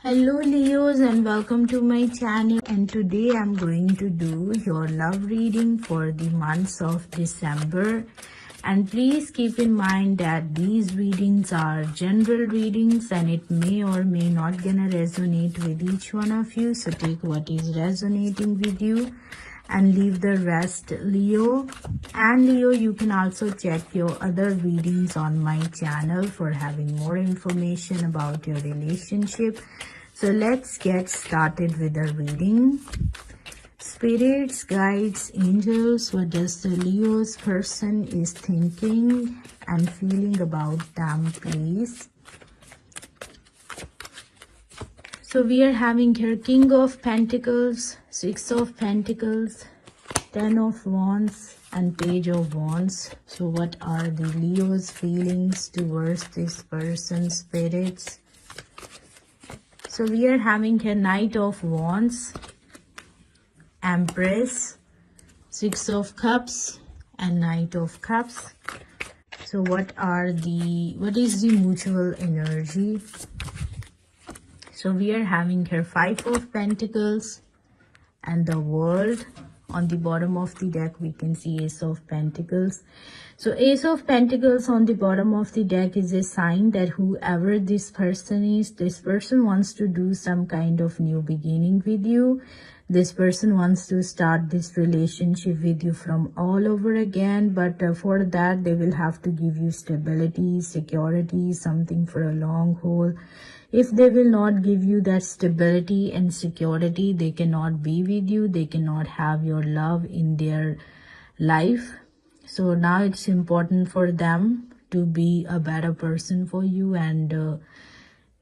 Hello Leos and welcome to my channel, and today I'm going to do your love reading for the months of December. And please keep in mind that these readings are general readings and it may or may not gonna resonate with each one of you. So take what is resonating with you and leave the rest, Leo. And Leo, you can also check your other readings on my channel for having more information about your relationship. So let's get started with the reading. Spirits, guides, angels, what does the Leo's person is thinking and feeling about them, please? So we are having here King of Pentacles, Six of Pentacles, Ten of Wands and Page of Wands. So what are the Leo's feelings towards this person, spirits? So we are having here Knight of Wands, Empress, Six of Cups and Knight of Cups. So what is the mutual energy? So we are having here Five of Pentacles and the World. On the bottom of the deck, we can see Ace of Pentacles. So Ace of Pentacles on the bottom of the deck is a sign that whoever this person is, this person wants to do some kind of new beginning with you. This person wants to start this relationship with you from all over again. But for that, they will have to give you stability, security, something for a long haul. If they will not give you that stability and security, they cannot be with you. They cannot have your love in their life. So now it's important for them to be a better person for you and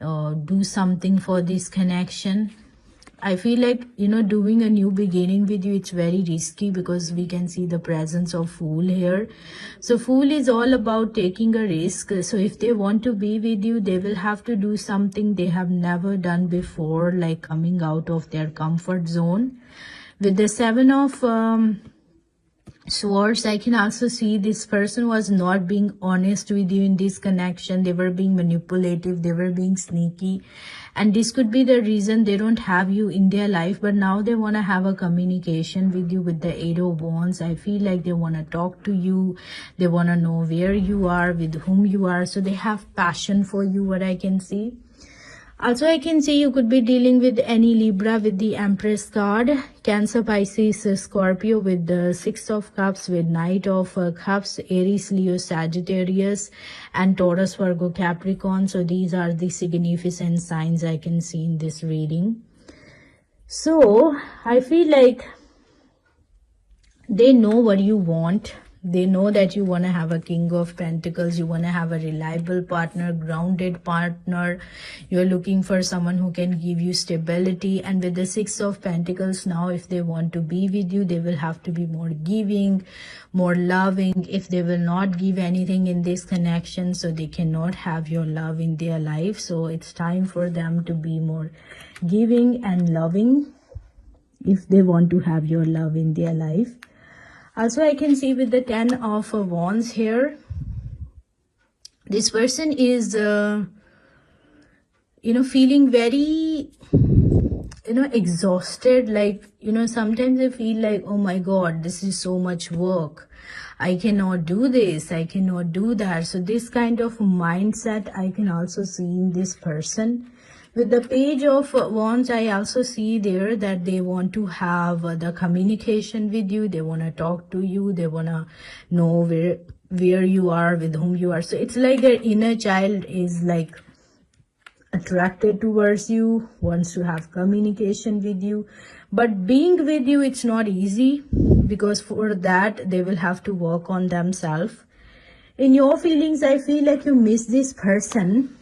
do something for this connection. I feel like, doing a new beginning with you, it's very risky because we can see the presence of Fool here. So Fool is all about taking a risk. So if they want to be with you, they will have to do something they have never done before, like coming out of their comfort zone. With the Seven of Swords, I can also see this person was not being honest with you in this connection. They were being manipulative, they were being sneaky, and this could be the reason they don't have you in their life. But now they want to have a communication with you with the Eight of Wands. I feel like they want to talk to you, they want to know where you are, with whom you are. So they have passion for you, what I can see. Also, I can see you could be dealing with any Libra with the Empress card, Cancer, Pisces, Scorpio with the Six of Cups, with Knight of Cups, Aries, Leo, Sagittarius, and Taurus, Virgo, Capricorn. So these are the significant signs I can see in this reading. So I feel like they know what you want. They know that you want to have a King of Pentacles. You want to have a reliable partner, grounded partner. You're looking for someone who can give you stability. And with the Six of Pentacles now, if they want to be with you, they will have to be more giving, more loving. If they will not give anything in this connection, so they cannot have your love in their life. So it's time for them to be more giving and loving if they want to have your love in their life. Also, I can see with the Ten of Wands here, this person is, feeling very, exhausted. Like, sometimes I feel like, oh my God, this is so much work. I cannot do this. I cannot do that. So this kind of mindset I can also see in this person. With the Page of Wands, I also see there that they want to have the communication with you. They want to talk to you. They want to know where you are, with whom you are. So it's like their inner child is like attracted towards you, wants to have communication with you. But being with you, it's not easy because for that, they will have to work on themselves. In your feelings, I feel like you miss this person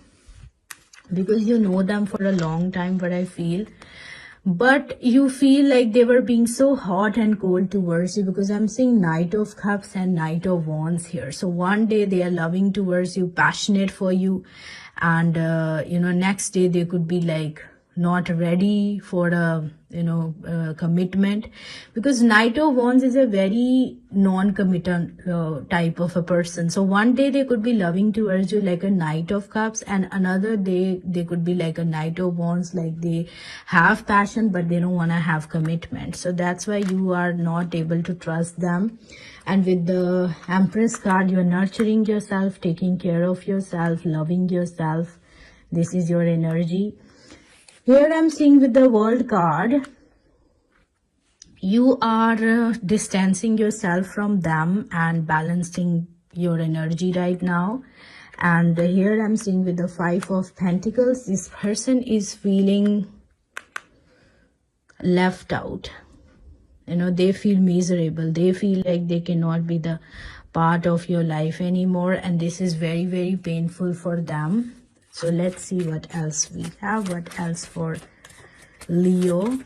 because you know them for a long time, what I feel. But you feel like they were being so hot and cold towards you because I'm seeing Knight of Cups and Knight of Wands here. So one day they are loving towards you, passionate for you. And, next day they could be like not ready for a commitment, because Knight of Wands is a very non-committal type of a person. So one day they could be loving towards you like a Knight of Cups, and another day they could be like a Knight of Wands, like they have passion but they don't want to have commitment. So that's why you are not able to trust them. And with the Empress card, you are nurturing yourself, taking care of yourself, loving yourself. This is your energy. Here I'm seeing with the World card, you are distancing yourself from them and balancing your energy right now. And here I'm seeing with the Five of Pentacles, this person is feeling left out. They feel miserable. They feel like they cannot be the part of your life anymore. And this is very, very painful for them. So let's see what else we have. What else for Leo?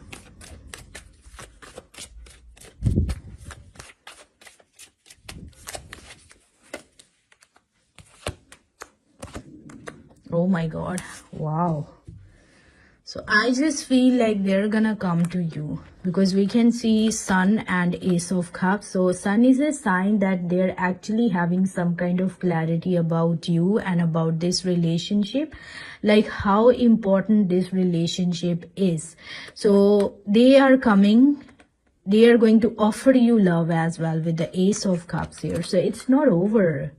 Oh my God. Wow. So I just feel like they're gonna come to you, because we can see Sun and Ace of Cups. So Sun is a sign that they're actually having some kind of clarity about you and about this relationship, like how important this relationship is. So they are coming. They are going to offer you love as well with the Ace of Cups here. So it's not over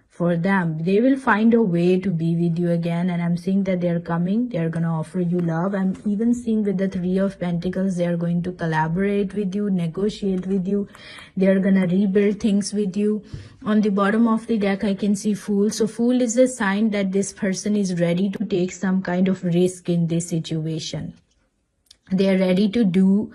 for them. They will find a way to be with you again. And I'm seeing that they're coming. They're going to offer you love. I'm even seeing with the Three of Pentacles, they're going to collaborate with you, negotiate with you. They're going to rebuild things with you. On the bottom of the deck, I can see Fool. So Fool is a sign that this person is ready to take some kind of risk in this situation. They are ready to do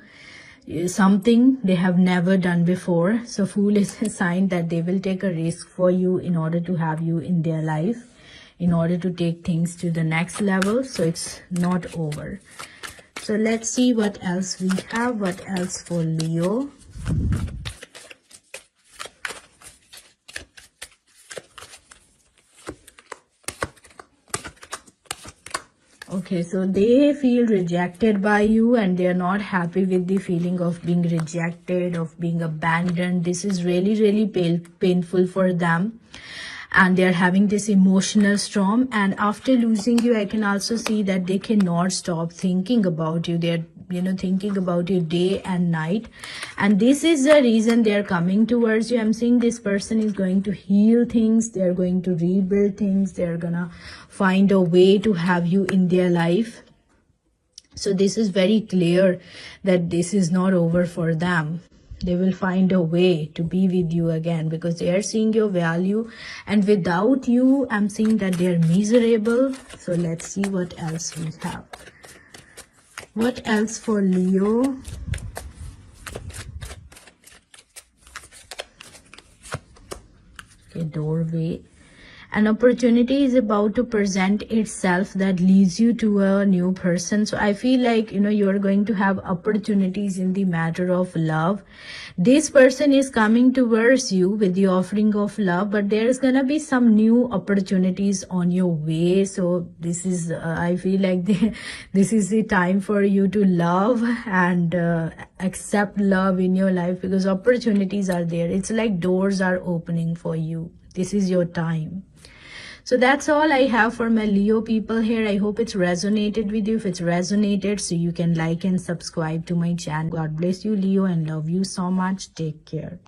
something they have never done before. So Fool is a sign that they will take a risk for you in order to have you in their life, in order to take things to the next level. So it's not over. So let's see what else we have. What else for Leo? Okay, so they feel rejected by you and they are not happy with the feeling of being rejected, of being abandoned. This is really, really painful for them. And they are having this emotional storm. And after losing you, I can also see that they cannot stop thinking about you. They're thinking about you day and night. And this is the reason they're coming towards you. I'm seeing this person is going to heal things. They're going to rebuild things. They're gonna find a way to have you in their life. So this is very clear that this is not over for them. They will find a way to be with you again, because they are seeing your value. And without you, I'm seeing that they are miserable. So let's see what else we have. What else for Leo? Okay, doorway. An opportunity is about to present itself that leads you to a new person. So I feel like, you're going to have opportunities in the matter of love. This person is coming towards you with the offering of love, but there's going to be some new opportunities on your way. So this is, I feel like this is the time for you to love and accept love in your life, because opportunities are there. It's like doors are opening for you. This is your time. So that's all I have for my Leo people here. I hope it's resonated with you. If it's resonated, so you can like and subscribe to my channel. God bless you, Leo, and love you so much. Take care.